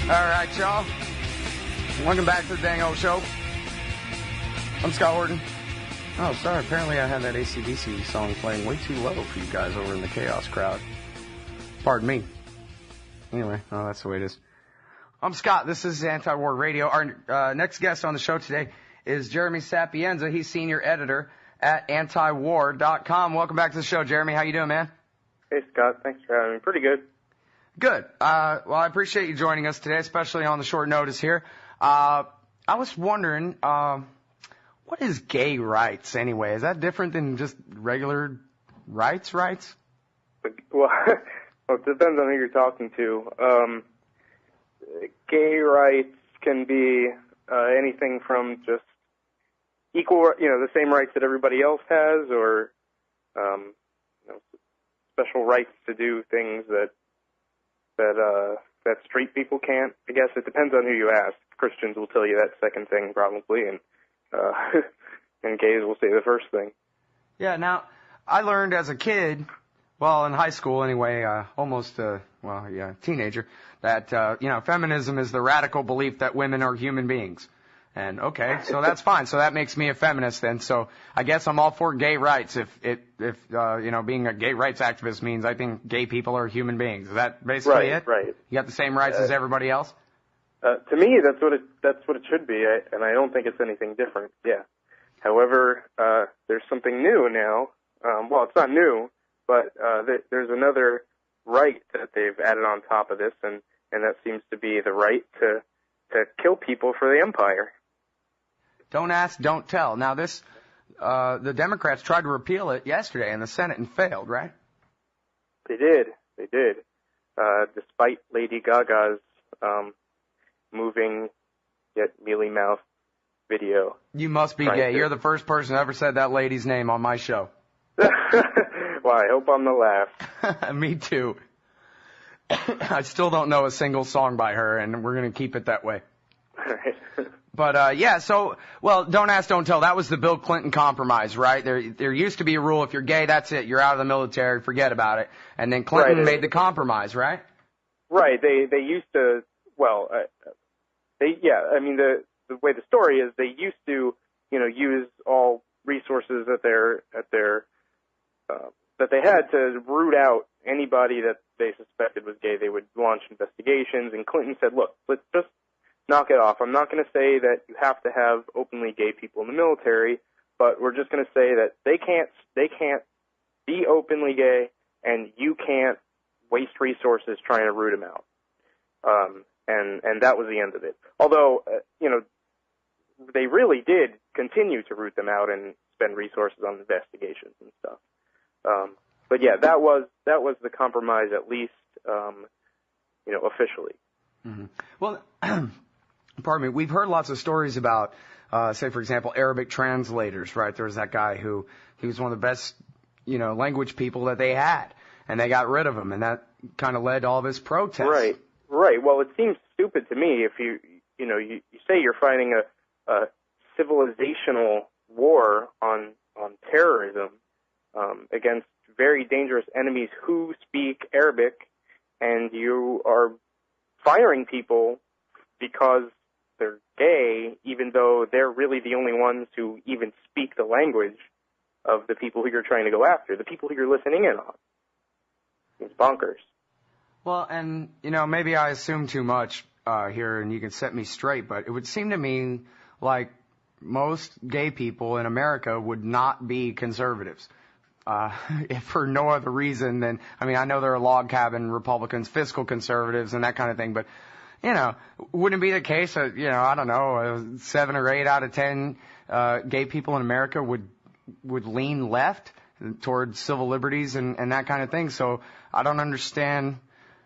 All right, y'all. Welcome back to the dang old show. I'm Scott Horton. Oh, sorry. Apparently I had that AC/DC song playing way too low for you guys over in the chaos crowd. Pardon me. Anyway, that's the way it is. I'm Scott. This is Antiwar Radio. Our next guest on the show today is Jeremy Sapienza. He's senior editor at antiwar.com. Welcome back to the show, Jeremy. How you doing, man? Hey, Scott. Thanks for having me. Pretty good. Good. Well, I appreciate you joining us today, especially on the short notice here. I was wondering, what is gay rights anyway? Is that different than just regular rights? Well, it depends on who you're talking to. Gay rights can be anything from just equal, the same rights that everybody else has, or special rights to do things that straight people can't. I guess it depends on who you ask. Christians will tell you that second thing probably, and and gays will say the first thing. Yeah. Now, I learned as a kid, well, in high school anyway, almost teenager, that feminism is the radical belief that women are human beings. And okay, so that's fine. So that makes me a feminist then. So I guess I'm all for gay rights if being a gay rights activist means I think gay people are human beings. Is that basically it? Right. You got the same rights as everybody else? To me, that's what it should be, and I don't think it's anything different. Yeah. However, there's something new now. Well, it's not new, but there's another right that they've added on top of this, and that seems to be the right to kill people for the empire. Don't ask, don't tell. Now this, the Democrats tried to repeal it yesterday in the Senate and failed, right? They did. Despite Lady Gaga's moving yet mealy-mouthed video. You must be gay. You're the first person who ever said that lady's name on my show. Well, I hope I'm the last. Me too. I still don't know a single song by her, and we're going to keep it that way. All right. But, don't ask, don't tell. That was the Bill Clinton compromise, right? There used to be a rule, if you're gay, that's it. You're out of the military, forget about it. And then Clinton made the compromise, right? Right. They used to, the way the story is, they used to, use all resources that they had to root out anybody that they suspected was gay. They would launch investigations, and Clinton said, look, let's just knock it off. I'm not going to say that you have to have openly gay people in the military, but we're just going to say that they can't be openly gay, and you can't waste resources trying to root them out. And that was the end of it. Although, they really did continue to root them out and spend resources on investigations and stuff. But yeah, that was the compromise, at least, officially. Mm-hmm. Well, pardon me. We've heard lots of stories about, say, for example, Arabic translators, right? There was that guy he was one of the best, language people that they had, and they got rid of him, and that kind of led to all of his protests. Right. Well, it seems stupid to me if you say you're fighting a civilizational war on terrorism against very dangerous enemies who speak Arabic, and you are firing people because they're gay, even though they're really the only ones who even speak the language of the people who you're trying to go after, the people who you're listening in on. It's bonkers. Well, and, maybe I assume too much here, and you can set me straight, but it would seem to me like most gay people in America would not be conservatives. If for no other reason than, I know there are log cabin Republicans, fiscal conservatives, and that kind of thing, but, wouldn't it be the case that, 7 or 8 out of 10 gay people in America would lean left towards civil liberties and that kind of thing? So I don't understand.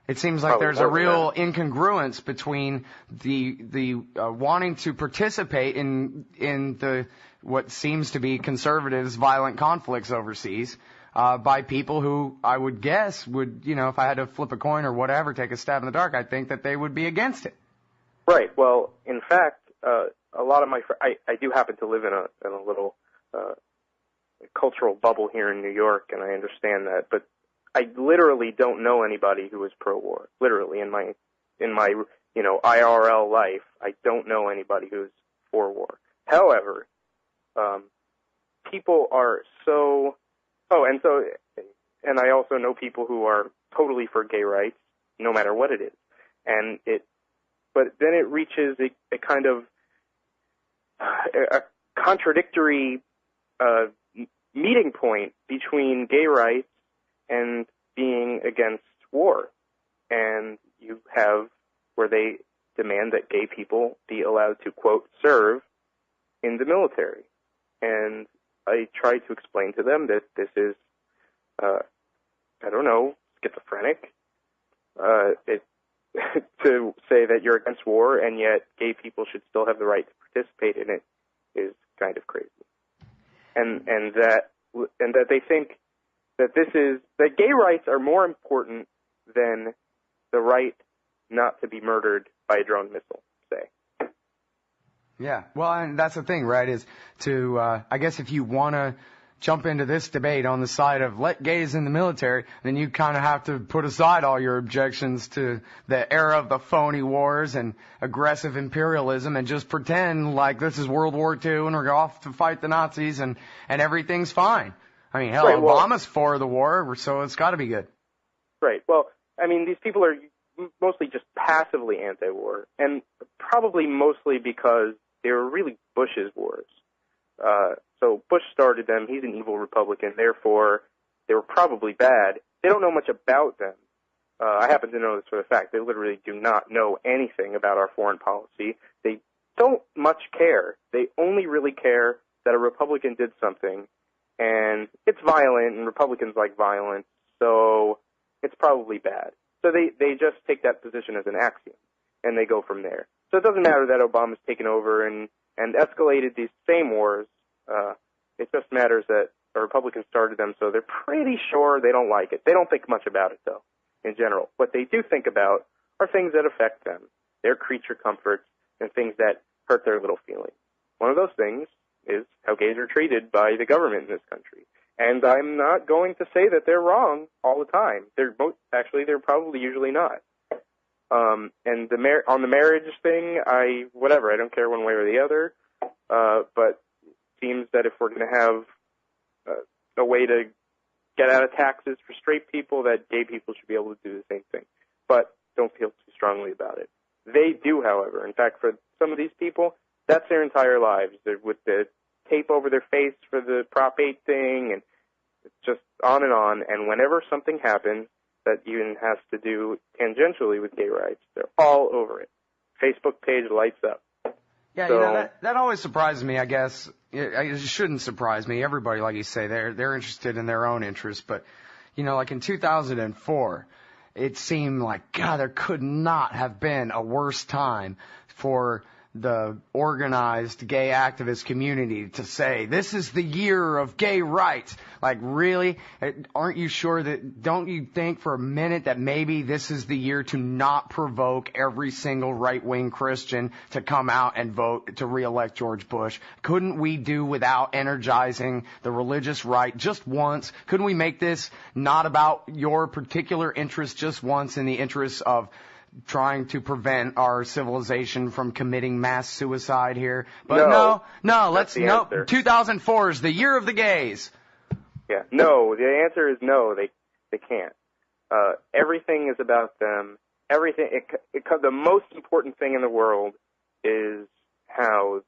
It seems like there's a real incongruence between the wanting to participate in the what seems to be conservatives' violent conflicts overseas by people who I would guess would, if I had to flip a coin or whatever, take a stab in the dark, I think that they would be against it. Right. Well, in fact, a lot of my I do happen to live in a little cultural bubble here in New York, and I understand that, but I literally don't know anybody who is pro-war. Literally, in my IRL life, I don't know anybody who's for war. However, people are so. And I also know people who are totally for gay rights, no matter what it is, but then it reaches a kind of a contradictory meeting point between gay rights and being against war. And you have where they demand that gay people be allowed to, quote, serve in the military. And I try to explain to them that this is, schizophrenic. To say that you're against war and yet gay people should still have the right to participate in it is kind of crazy. And that they think that that gay rights are more important than the right not to be murdered by a drone missile, say. Yeah, well, and that's the thing, right, is to, I guess if you want to jump into this debate on the side of let gays in the military, then you kind of have to put aside all your objections to the era of the phony wars and aggressive imperialism and just pretend like this is World War II and we're off to fight the Nazis and everything's fine. I mean, hell, right, Obama's for the war, so it's got to be good. Right. Well, I mean, these people are mostly just passively anti-war, and probably mostly because they were really Bush's wars. So Bush started them. He's an evil Republican. Therefore, they were probably bad. They don't know much about them. I happen to know this for a fact. They literally do not know anything about our foreign policy. They don't much care. They only really care that a Republican did something, and it's violent, and Republicans like violence, so it's probably bad. So they just take that position as an axiom, and they go from there. So it doesn't matter that Obama's taken over and escalated these same wars. It just matters that the Republicans started them, so they're pretty sure they don't like it. They don't think much about it, though, in general. What they do think about are things that affect them, their creature comforts, and things that hurt their little feelings. One of those things is how gays are treated by the government in this country. And I'm not going to say that they're wrong all the time. They're they're probably usually not. And on the marriage thing, I don't care one way or the other. But it seems that if we're going to have a way to get out of taxes for straight people, that gay people should be able to do the same thing. But don't feel too strongly about it. They do, however. In fact, for some of these people, that's their entire lives. They're with the tape over their face for the Prop 8 thing, and it's just on. And whenever something happens that even has to do tangentially with gay rights, they're all over it. Facebook page lights up. Yeah, so, that always surprises me, I guess. It shouldn't surprise me. Everybody, like you say, they're interested in their own interests. But, like in 2004, it seemed like, God, there could not have been a worse time for the organized gay activist community to say, this is the year of gay rights. Like, really? Aren't you sure don't you think for a minute that maybe this is the year to not provoke every single right-wing Christian to come out and vote to re-elect George Bush? Couldn't we do without energizing the religious right just once? Couldn't we make this not about your particular interest just once in the interest of trying to prevent our civilization from committing mass suicide here? But no, 2004 is the year of the gays. Yeah, no, the answer is no, they can't. Everything is about them. Everything, the most important thing in the world is how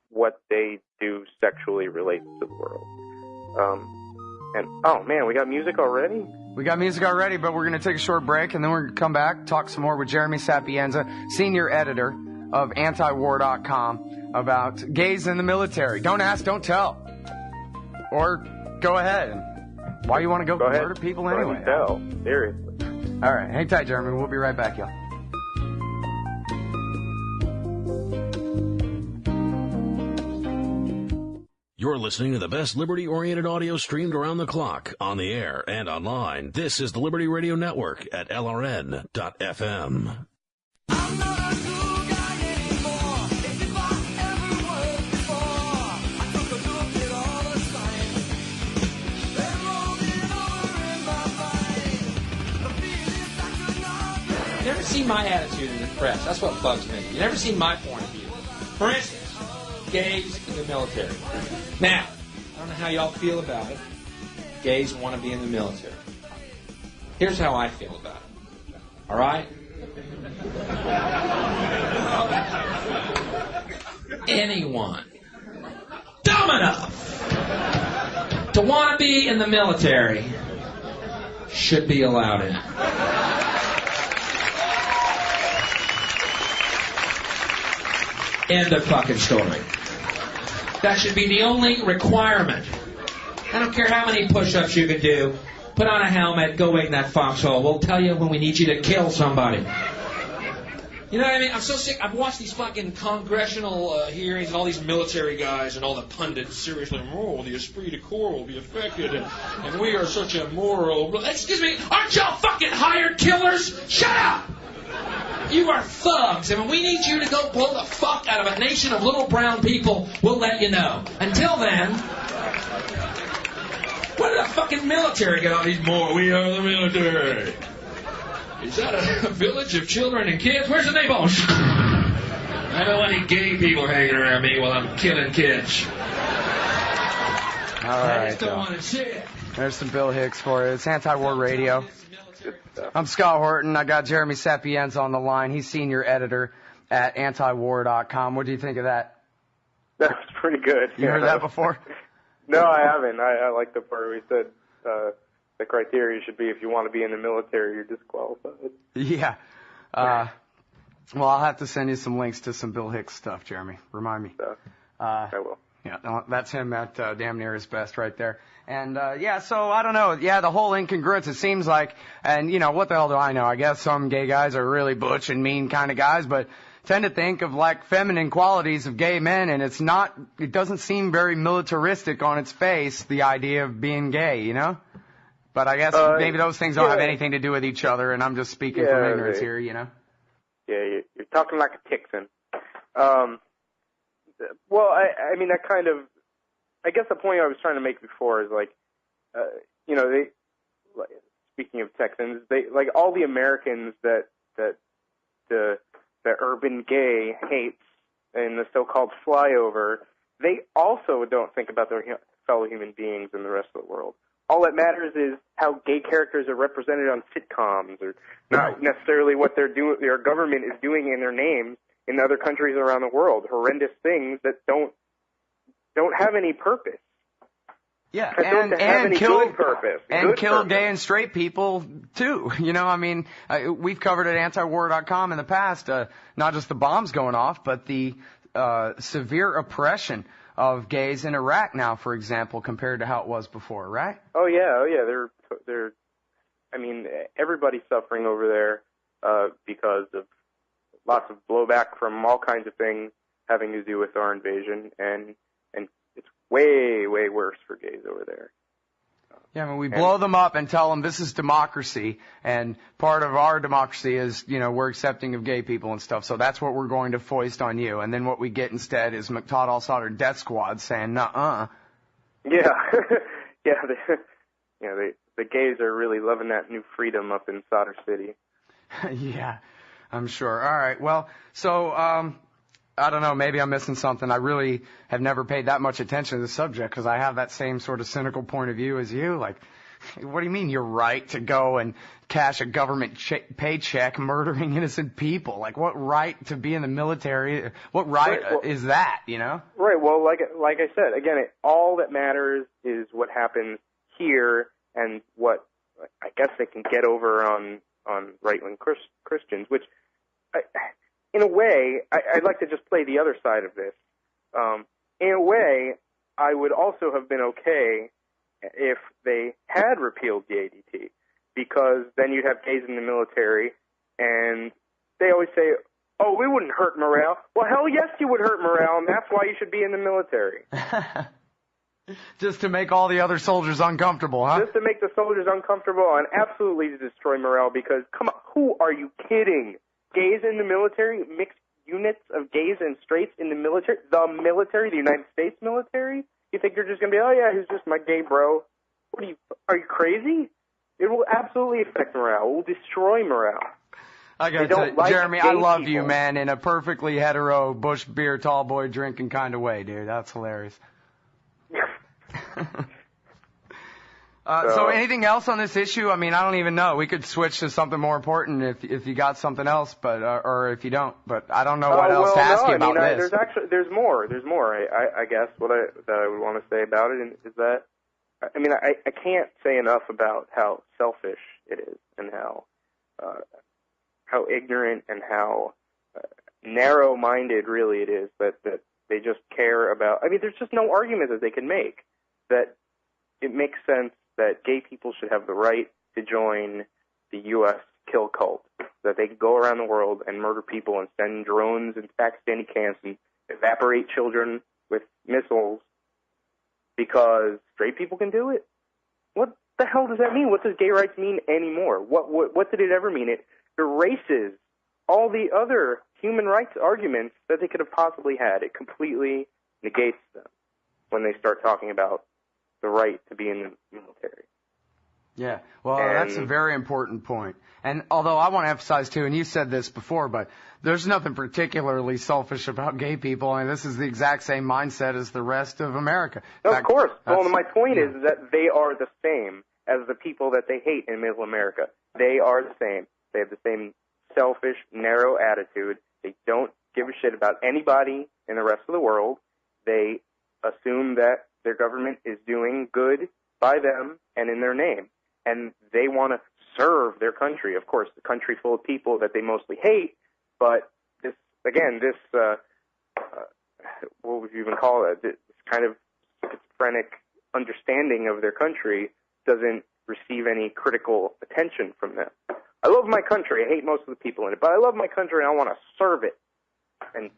what they do sexually relates to the world. And, oh man, we got music already? We got music already, but we're going to take a short break, and then we're going to come back, talk some more with Jeremy Sapienza, senior editor of antiwar.com, about gays in the military. Don't ask, don't tell. Or go ahead. Why you want to go murder people anyway? Tell. Seriously. All right. Hang tight, Jeremy. We'll be right back, y'all. You're listening to the best liberty-oriented audio streamed around the clock, on the air and online. This is the Liberty Radio Network at LRN.FM. I'm not a cool guy anymore. If I ever was before, I took a look at all the signs. They're rolling over in my mind. The feelings I could not bear. You ever see seen my attitude in the press. That's what bugs me. You never seen my point of view. For instance, gays in the military. Now, I don't know how y'all feel about it. Gays want to be in the military. Here's how I feel about it. All right? Anyone dumb enough to want to be in the military should be allowed in. End of fucking story. That should be the only requirement. I don't care how many push-ups you can do. Put on a helmet, go wait in that foxhole. We'll tell you when we need you to kill somebody. You know what I mean? I'm so sick. I've watched these fucking congressional hearings and all these military guys and all the pundits seriously, the esprit de corps will be affected and we are such a moral... Excuse me, aren't y'all fucking hired killers? Shut up! You are thugs, and when we need you to go blow the fuck out of a nation of little brown people, we'll let you know. Until then... What did the fucking military get all these more? We are the military. Is that a village of children and kids? Where's the neighbors? I don't want any gay people hanging around me while I'm killing kids. All right, I just don't want to see it. There's some Bill Hicks for you. It's Anti-War Radio. I'm Scott Horton. I got Jeremy Sapienza on the line. He's senior editor at antiwar.com. What do you think of that? That's pretty good. You heard that before? No, I haven't. I like the part where he said the criteria should be if you want to be in the military, you're disqualified. Yeah. Well, I'll have to send you some links to some Bill Hicks stuff, Jeremy. Remind me. I will. Yeah, that's him at damn near his best right there. And, so I don't know. Yeah, the whole incongruence, it seems like, and, what the hell do I know? I guess some gay guys are really butch and mean kind of guys, but tend to think of, like, feminine qualities of gay men, and it doesn't seem very militaristic on its face, the idea of being gay, But I guess maybe those things don't have anything to do with each other, and I'm just speaking from ignorance here, Yeah, you're talking like a Texan. Well, I mean, that kind of, I guess the point I was trying to make before is like, they, like, speaking of Texans, they, like, all the Americans that the urban gay hates in the so-called flyover, they also don't think about their fellow human beings in the rest of the world. All that matters is how gay characters are represented on sitcoms, or not necessarily what their government is doing in their names in other countries around the world. Horrendous things that don't have any purpose. Yeah, and kill gay and straight people too. We've covered at antiwar.com in the past, not just the bombs going off, but the severe oppression of gays in Iraq now, for example, compared to how it was before, right? Oh yeah. They're. I mean, everybody's suffering over there because of lots of blowback from all kinds of things having to do with our invasion, and it's way worse for gays over there. Yeah, I mean, we blow them up and tell them this is democracy, and part of our democracy is, we're accepting of gay people and stuff, so that's what we're going to foist on you. And then what we get instead is McTodd All-Solder death squad saying, nuh-uh. Yeah. The gays are really loving that new freedom up in Solder City. Yeah, I'm sure. All right, well, so, I don't know, maybe I'm missing something. I really have never paid that much attention to the subject because I have that same sort of cynical point of view as you. Like, what do you mean you're right to go and cash a government paycheck murdering innocent people? Like, what right to be in the military? What right is that, Right, well, like I said, again, all that matters is what happens here and what I guess they can get over on right-wing Christians, which... in a way, I'd like to just play the other side of this. In a way, I would also have been okay if they had repealed the ADT, because then you'd have gays in the military, and they always say, oh, we wouldn't hurt morale. Well, hell yes, you would hurt morale, and that's why you should be in the military. Just to make all the other soldiers uncomfortable, huh? Just to make the soldiers uncomfortable and absolutely to destroy morale, because, come on, who are you kidding? Gays in the military, mixed units of gays and straights in the military, the United States military? You think you're just going to be, oh yeah, he's just my gay bro? Are you crazy? It will absolutely affect morale. It will destroy morale. I They gotta don't tell you, like Jeremy, gay I love people. you, man, in a perfectly hetero, bush beer, tall boy drinking kind of way, dude. That's hilarious. So anything else on this issue? I mean, I don't even know. We could switch to something more important if you got something else, but or if you don't. But I don't know what else to ask you about this. There's more. I guess that I would want to say about it is that I can't say enough about how selfish it is and how ignorant and how narrow-minded really it is that they just care about. I mean, there's just no argument that they can make that it makes sense that gay people should have the right to join the U.S. kill cult, that they could go around the world and murder people and send drones into Pakistani camps and evaporate children with missiles because straight people can do it. What the hell does that mean? What does gay rights mean anymore? What did it ever mean? It erases all the other human rights arguments that they could have possibly had. It completely negates them when they start talking about the right to be in the military. Yeah, well, that's a very important point. And although I want to emphasize, too, and you said this before, but there's nothing particularly selfish about gay people. I mean, this is the exact same mindset as the rest of America. No, of course. Well, my point is that they are the same as the people that they hate in Middle America. They are the same. They have the same selfish, narrow attitude. They don't give a shit about anybody in the rest of the world. They assume that their government is doing good by them and in their name. And they want to serve their country. Of course, the country full of people that they mostly hate, but this what would you even call it? This kind of schizophrenic understanding of their country doesn't receive any critical attention from them. I love my country. I hate most of the people in it, but I love my country and I want to serve it. And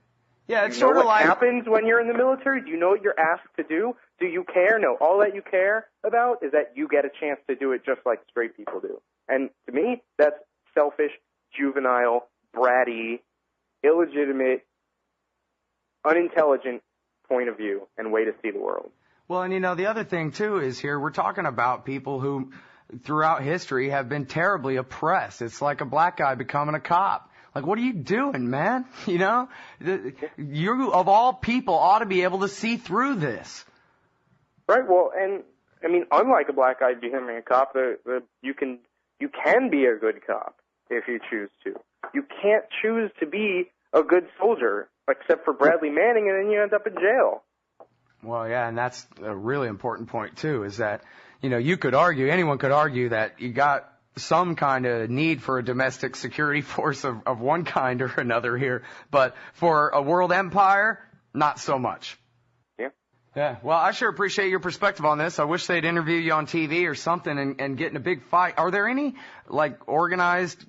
yeah, it's you know sort of what like happens when you're in the military? Do you know what you're asked to do? Do you care? No. All that you care about is that you get a chance to do it just like straight people do. And to me, that's selfish, juvenile, bratty, illegitimate, unintelligent point of view and way to see the world. Well, and the other thing, too, is here we're talking about people who throughout history have been terribly oppressed. It's like a black guy becoming a cop. Like, what are you doing, man? You, of all people, ought to be able to see through this. Right. Well, and I mean, unlike a black guy becoming a cop, you can be a good cop if you choose to. You can't choose to be a good soldier, except for Bradley Manning, and then you end up in jail. Well, yeah, and that's a really important point too. Is that anyone could argue that you got some kind of need for a domestic security force of one kind or another here, but for a world empire, not so much. Yeah. Well, I sure appreciate your perspective on this. I wish they'd interview you on TV or something and get in a big fight. Are there any organized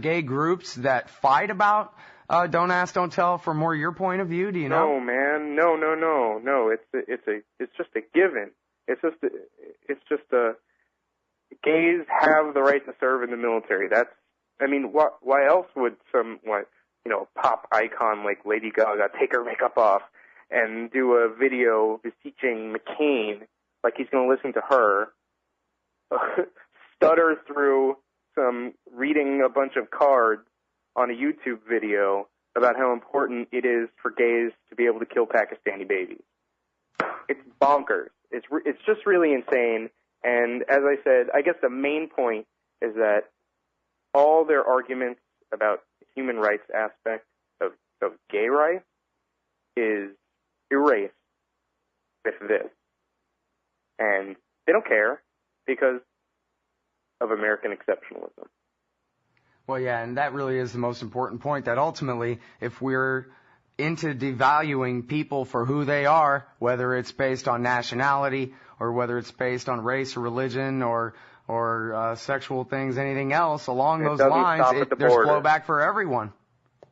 gay groups that fight about Don't Ask, Don't Tell from more your point of view? Do you know? No, man. No. It's just a given. It's just a gays have the right to serve in the military. Why else would some pop icon like Lady Gaga take her makeup off and do a video beseeching McCain like he's going to listen to her, stutter through reading a bunch of cards on a YouTube video about how important it is for gays to be able to kill Pakistani babies. It's bonkers. It's just really insane. And as I said, I guess the main point is that all their arguments about the human rights aspect of gay rights is erased with this. And they don't care because of American exceptionalism. Well, yeah, and that really is the most important point, that ultimately, if we're into devaluing people for who they are, whether it's based on nationality or whether it's based on race or religion or sexual things, anything else along those lines, there's flowback for everyone.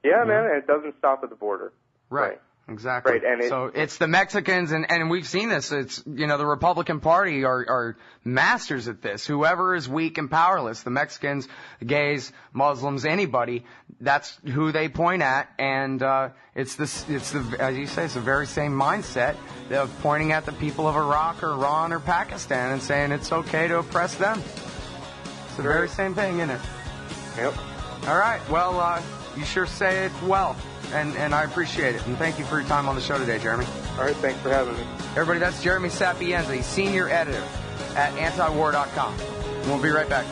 Yeah, man, and it doesn't stop at the border. Right. Exactly. Right, and so it's the Mexicans, and we've seen this. It's, the Republican Party are masters at this. Whoever is weak and powerless, the Mexicans, the gays, Muslims, anybody, that's who they point at. And it's as you say, it's the very same mindset of pointing at the people of Iraq or Iran or Pakistan and saying it's okay to oppress them. It's the very same thing, isn't it? Yep. All right. Well, you sure say it well, and I appreciate it. And thank you for your time on the show today, Jeremy. All right, thanks for having me. Everybody, that's Jeremy Sapienza. He's senior editor at antiwar.com. And we'll be right back.